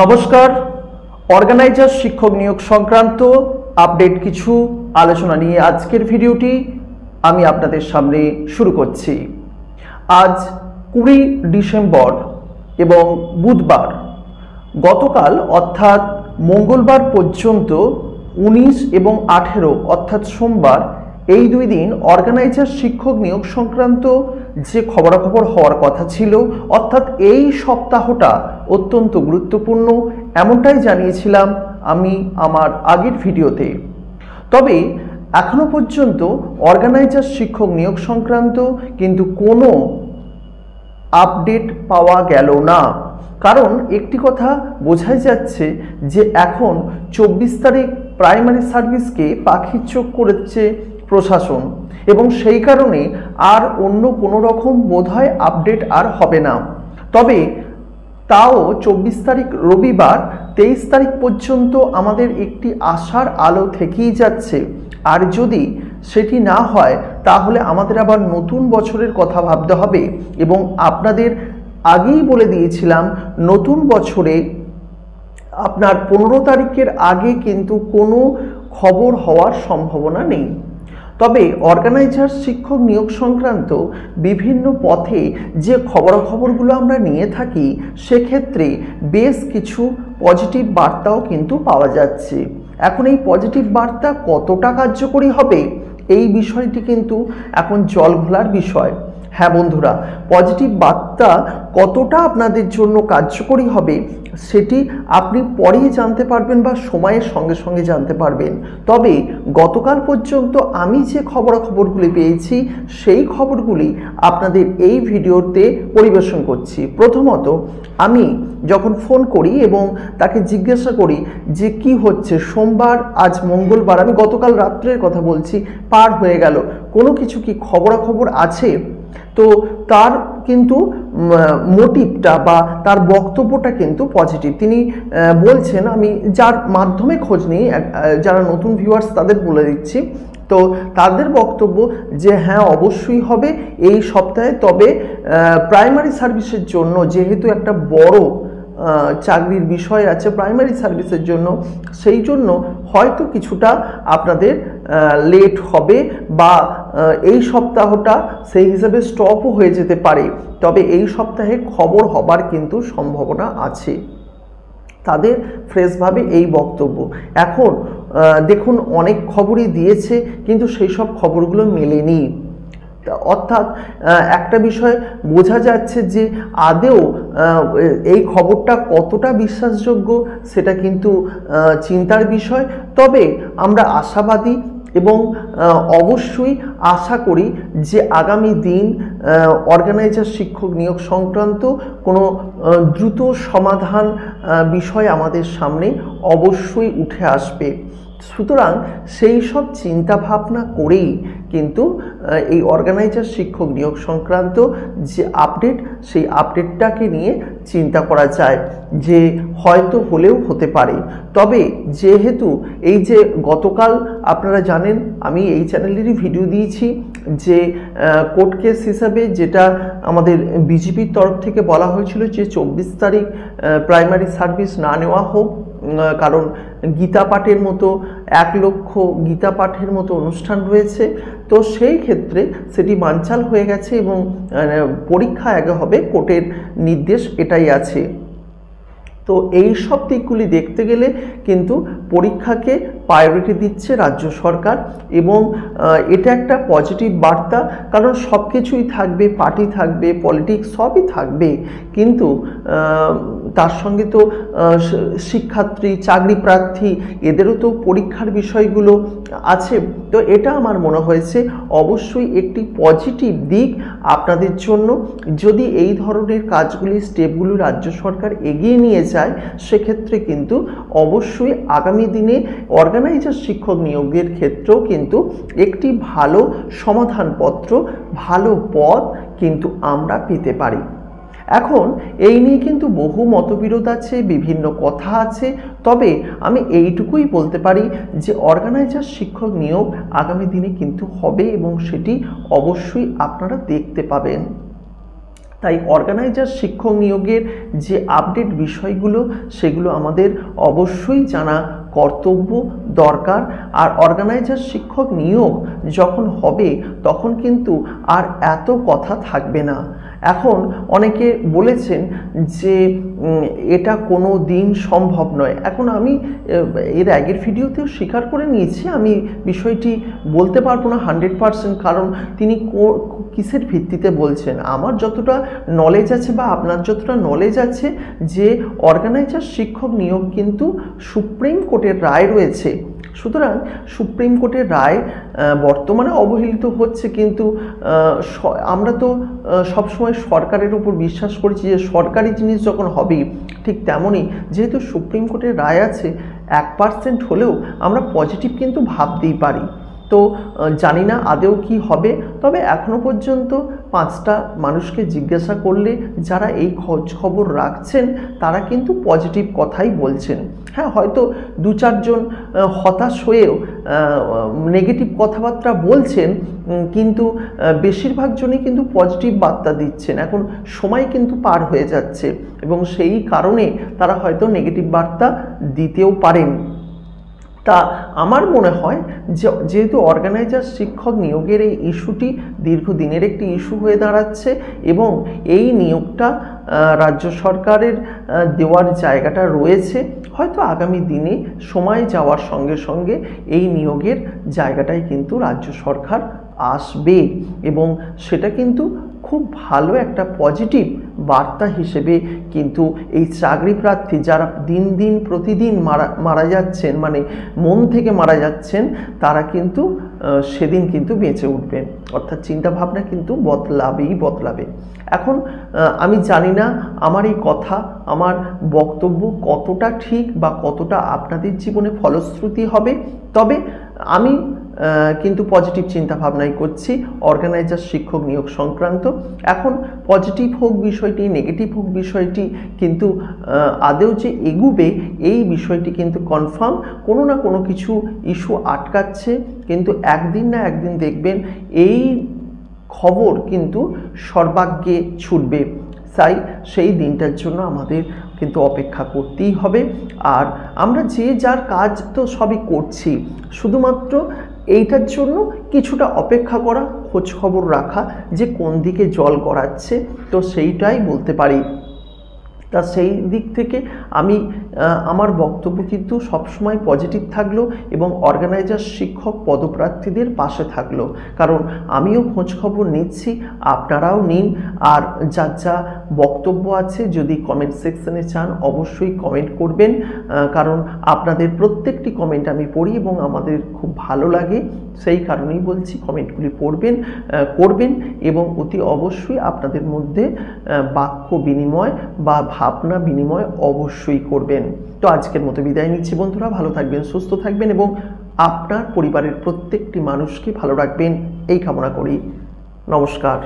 নমস্কার। অর্গানাইজার শিক্ষক নিয়োগ সংক্রান্ত আপডেট কিছু আলোচনা নিয়ে আজকের ভিডিওটি আমি আপনাদের সামনে শুরু করছি। আজ 20 ডিসেম্বর এবং বুধবার, গতকাল অর্থাৎ মঙ্গলবার পর্যন্ত 19 এবং 18 অর্থাৎ সোমবার, এই দুই দিন অর্গানাইজার শিক্ষক নিয়োগ সংক্রান্ত যে খবরাখবর হওয়ার কথা ছিল, অর্থাৎ এই সপ্তাহটা অত্যন্ত গুরুত্বপূর্ণ, এমনটাই জানিয়েছিলাম আমি আমার আগের ভিডিওতে। তবে এখনো পর্যন্ত অর্গানাইজার শিক্ষক নিয়োগ সংক্রান্ত কিন্তু কোনো আপডেট পাওয়া গেল না। কারণ একটি কথা বোঝাই যাচ্ছে যে এখন 24 তারিখ প্রাইমারি সার্ভিসকে পাখির চোখ করেছে প্রশাসন, এবং সেই কারণে আর অন্য কোনো রকম বোধহয় আপডেট আর হবে না। তবে তাও 24 তারিখ রবিবার 23 তারিখ পর্যন্ত আমাদের একটি আশার আলো থেকেই যাচ্ছে। আর যদি সেটি না হয় তাহলে আমাদের আবার নতুন বছরের কথা ভাবতে হবে। এবং আপনাদের আগেই বলে দিয়েছিলাম, নতুন বছরে আপনার 15 তারিখের আগে কিন্তু কোনো খবর হওয়ার সম্ভাবনা নেই। তবে অর্গানাইজার শিক্ষক নিয়োগ সংক্রান্ত বিভিন্ন পথে যে খবরাখবরগুলো আমরা নিয়ে থাকি, সেক্ষেত্রে বেশ কিছু পজিটিভ বার্তাও কিন্তু পাওয়া যাচ্ছে। এখন এই পজিটিভ বার্তা কতটা কার্যকরী হবে, এই বিষয়টি কিন্তু এখন জল ঘোলার বিষয়। হ্যাঁ বন্ধুরা, পজিটিভ বার্তা কতটা আপনাদের জন্য কার্যকরী হবে সেটি আপনি পরেই জানতে পারবেন বা সময়ের সঙ্গে সঙ্গে জানতে পারবেন। তবে গতকাল পর্যন্ত আমি যে খবরাখবরগুলি পেয়েছি সেই খবরগুলি আপনাদের এই ভিডিওতে পরিবেশন করছি। প্রথমত, আমি যখন ফোন করি এবং তাকে জিজ্ঞাসা করি যে কি হচ্ছে, সোমবার আজ মঙ্গলবার, আমি গতকাল রাত্রের কথা বলছি, পার হয়ে গেল, কোনো কিছু কি খবরাখবর আছে? তো তার কিন্তু মোটিভটা বা তার বক্তব্যটা কিন্তু পজিটিভ। তিনি বলছেন, আমি যার মাধ্যমে খোঁজ নিই, যারা নতুন ভিউয়ার্স তাদের বলে দিচ্ছি, তো তাদের বক্তব্য যে হ্যাঁ অবশ্যই হবে এই সপ্তাহে। তবে প্রাইমারি সার্ভিসের জন্য যেহেতু একটা বড় চাকরির বিষয় আছে প্রাইমারি সার্ভিসের জন্য, সেই জন্য হয়তো কিছুটা আপনাদের লেট হবে বা এই সপ্তাহটা সেই হিসাবে স্টপও হয়ে যেতে পারে। তবে এই সপ্তাহে খবর হবার কিন্তু সম্ভাবনা আছে। তাদের ফ্রেশভাবে এই বক্তব্য। এখন দেখুন, অনেক খবরই দিয়েছে কিন্তু সেই সব খবরগুলো মেলেনি। অর্থাৎ একটা বিষয় বোঝা যাচ্ছে যে আদেও এই খবরটা কতটা বিশ্বাসযোগ্য সেটা কিন্তু চিন্তার বিষয়। তবে আমরা আশাবাদী এবং অবশ্যই আশা করি যে আগামী দিন অর্গানাইজার শিক্ষক নিয়োগ সংক্রান্ত কোনো দ্রুত সমাধান বিষয় আমাদের সামনে অবশ্যই উঠে আসবে। সুতরাং সেই সব চিন্তা ভাবনা করেই কিন্তু এই অর্গানাইজার শিক্ষক নিয়োগ সংক্রান্ত যে আপডেট, সেই আপডেটটাকে নিয়ে চিন্তা করা যায় যে হয়তো হলেও হতে পারে। তবে যেহেতু এই যে গতকাল আপনারা জানেন আমি এই চ্যানেলেরই ভিডিও দিয়েছি যে কোর্ট কেস হিসাবে যেটা আমাদের বিজেপির তরফ থেকে বলা হয়েছিল যে 24 তারিখ প্রাইমারি সার্ভিস না নেওয়া হোক, কারণ গীতা পাঠের মতো 1 লক্ষ গীতা পাঠের মতো অনুষ্ঠান রয়েছে। তো সেই ক্ষেত্রে সেটি বানচাল হয়ে গেছে এবং পরীক্ষা আগে হবে, কোর্টের নির্দেশ এটাই আছে। তো এই সব দিকগুলি দেখতে গেলে কিন্তু পরীক্ষাকে প্রায়োরিটি দিচ্ছে রাজ্য সরকার, এবং এটা একটা পজিটিভ বার্তা। কারণ সব কিছুই থাকবে, পার্টি থাকবে, পলিটিক্স সবই থাকবে, কিন্তু তার সঙ্গে তো শিক্ষার্থী, চাকরি প্রার্থী, এদেরও তো পরীক্ষার বিষয়গুলো আছে। তো এটা আমার মনে হয়েছে অবশ্যই একটি পজিটিভ দিক আপনাদের জন্য। যদি এই ধরনের কাজগুলি, স্টেপগুলো রাজ্য সরকার এগিয়ে নিয়ে যায়, সেক্ষেত্রে কিন্তু অবশ্যই আগামী দিনে অর্গানাইজার শিক্ষক নিয়োগের ক্ষেত্রেও কিন্তু একটি ভালো সমাধানপত্র, ভালো পথ কিন্তু আমরা পেতে পারি। এখন এই নিয়ে কিন্তু বহু মতবিরোধ আছে, বিভিন্ন কথা আছে। তবে আমি এইটুকুই বলতে পারি যে অর্গানাইজার শিক্ষক নিয়োগ আগামী দিনে কিন্তু হবে এবং সেটি অবশ্যই আপনারা দেখতে পাবেন। তাই অর্গানাইজার শিক্ষক নিয়োগের যে আপডেট বিষয়গুলো সেগুলো আমাদের অবশ্যই জানা কর্তব্য দরকার। আর অর্গানাইজার শিক্ষক নিয়োগ যখন হবে তখন কিন্তু আর এত কথা থাকবে না। এখন অনেকে বলেছেন যে এটা কোনো দিন সম্ভব নয়। এখন আমি এর আগের ভিডিওতেও স্বীকার করে নিয়েছি, আমি বিষয়টি বলতে পারবো না 100%, কারণ তিনি কিসের ভিত্তিতে বলছেন। আমার যতটা নলেজ আছে বা আপনার যতটা নলেজ আছে যে অর্গানাইজার শিক্ষক নিয়োগ কিন্তু সুপ্রিম কোর্টের রায় রয়েছে, সুতরাং সুপ্রিম কোর্টের রায় বর্তমানে অবহেলিত হচ্ছে, কিন্তু আমরা তো সবসময় সরকারের উপর বিশ্বাস করেছি যে সরকারি জিনিস যখন হবে ঠিক তেমনই, যেহেতু সুপ্রিম কোর্টের রায় আছে 1% হলেও আমরা পজিটিভ কিন্তু ভাবতেই পারি। তো জানি না আদৌ কি হবে, তবে এখনো পর্যন্ত 5টা মানুষকে জিজ্ঞাসা করলে যারা এই খোঁজ খবর রাখছেন তারা কিন্তু পজিটিভ কথাই বলছেন। হ্যাঁ, হয়তো 2-4 জন হতাশ হয়েও নেগেটিভ কথাবার্তা বলছেন, কিন্তু বেশিরভাগ জনই কিন্তু পজিটিভ বার্তা দিচ্ছেন। এখন সময় কিন্তু পার হয়ে যাচ্ছে এবং সেই কারণে তারা হয়তো নেগেটিভ বার্তা দিতেও পারেন। তা আমার মনে হয় যে যেহেতু অর্গানাইজার শিক্ষক নিয়োগের এই ইস্যুটি দীর্ঘদিনের একটি ইস্যু হয়ে দাঁড়াচ্ছে এবং এই নিয়োগটা রাজ্য সরকারের দেওয়ার জায়গাটা রয়েছে, হয়তো আগামী দিনে সময় যাওয়ার সঙ্গে সঙ্গে এই নিয়োগের জায়গাটাই কিন্তু রাজ্য সরকার আসবে এবং সেটা কিন্তু খুব ভালো একটা পজিটিভ বার্তা হিসেবে কিন্তু এই চাকরি প্রার্থী যারা দিন দিন প্রতিদিন মারা যাচ্ছেন, মানে মন থেকে মারা যাচ্ছেন, তারা কিন্তু সেদিন কিন্তু বেঁচে উঠবেন, অর্থাৎ চিন্তাভাবনা কিন্তু বদলাবে। এখন আমি জানি না আমার এই কথা, আমার বক্তব্য কতটা ঠিক বা কতটা আপনাদের জীবনে ফলশ্রুতি হবে, তবে আমি কিন্তু পজিটিভ চিন্তা ভাবনাই করছি অর্গানাইজার শিক্ষক নিয়োগ সংক্রান্ত। এখন পজিটিভ হোক বিষয়টি, নেগেটিভ হোক বিষয়টি, কিন্তু আদৌ যে এগুবে এই বিষয়টি কিন্তু কনফার্ম। কোনো না কোনো কিছু ইস্যু আটকাচ্ছে, কিন্তু একদিন না একদিন দেখবেন এই খবর কিন্তু সর্বাগ্রে ছুটবে। তাই সেই দিনটার জন্য আমাদের কিন্তু অপেক্ষা করতেই হবে। আর আমরা যে যার কাজ তো সবই করছি, শুধুমাত্র এইটার জন্য কিছুটা অপেক্ষা করা, খোঁজ খবর রাখা যে কোন দিকে জল গড়াচ্ছে, তো সেইটাই বলতে পারি। তা সেই দিক থেকে আমি আমার বক্তব্য কিন্তু সবসময় পজিটিভ থাকলো এবং অর্গানাইজার শিক্ষক পদপ্রার্থীদের পাশে থাকলো, কারণ আমিও খোঁজ খবর নিচ্ছি, আপনারাও নিন। আর যার যা বক্তব্য আছে যদি কমেন্ট সেকশনে চান অবশ্যই কমেন্ট করবেন, কারণ আপনাদের প্রত্যেকটি কমেন্ট আমি পড়ি এবং আমাদের খুব ভালো লাগে, সেই কারণেই বলছি কমেন্টগুলি করবেন এবং অতি অবশ্যই আপনাদের মধ্যে বাক্য বিনিময় বা ভাবনা বিনিময় অবশ্যই করবেন। তো আজকের মতো বিদায় নিচ্ছি বন্ধুরা, ভালো থাকবেন, সুস্থ থাকবেন এবং আপনার পরিবারের প্রত্যেকটি মানুষকে ভালো রাখবেন এই কামনা করি। নমস্কার।